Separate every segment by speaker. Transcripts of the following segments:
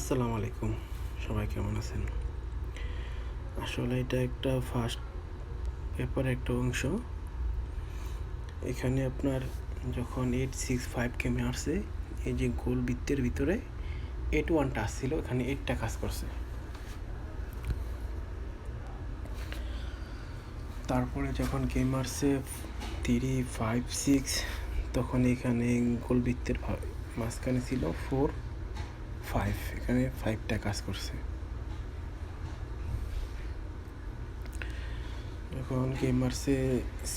Speaker 1: আসসালামু আলাইকুম, সবাই কেমন আছেন? আসলে এটা একটা ফার্স্ট পেপার একটা অংশ। এখানে আপনার যখন 865 কেমে আসছে, এই যে গোল বৃত্তের ভিতরে 81টা আসছিল, এখানে 8টা কাজ করছে। তারপরে যখন গেম আসছে 356, তখন এখানে গোল বৃত্তের মাঝখানে ছিল 4 5, এখানে 5টা কাজ করছে। যখন গেম মারছে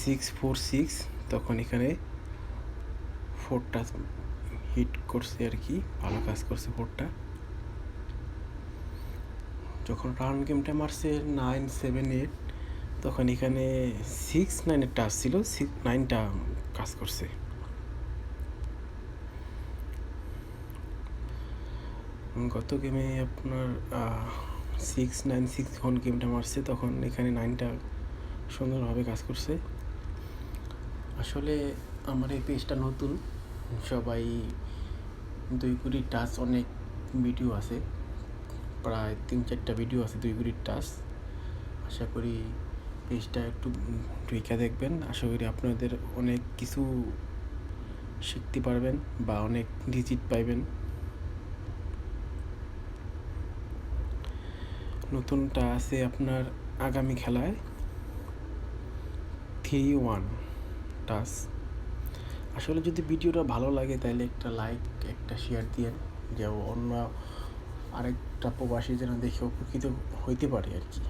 Speaker 1: 646, তখন এখানে 4টা হিট করছে আর কি, ভালো কাজ করছে 4টা। যখন রাউন্ড গেমটা মারছে 978, তখন এখানে 6 9-এর টাচ ছিল, 9টা কাজ করছে। গত গেমে আপনার 696 যখন গেমটা মারছে, তখন এখানে 9টা সুন্দরভাবে কাজ করছে। আসলে আমার এই পেজটা নতুন, সবাই 2 কোটি টাচ, অনেক ভিডিও আছে, প্রায় 3-4টা ভিডিও আছে 2 কোটির টাচ। আশা করি পেজটা একটু ঢুইকা দেখবেন। আশা করি আপনাদের অনেক কিছু শিখতে পারবেন বা অনেক ডিজিট পাইবেন। নতুনটা আছে আপনার আগামী খেলায় 3-1 টাচ। আসলে যদি ভিডিওটা ভালো লাগে তাহলে একটা লাইক, একটা শেয়ার দিয়েন, যে অন্য আরেকটা প্রবাসী যেন দেখে উপকৃত হইতে পারে আর কি।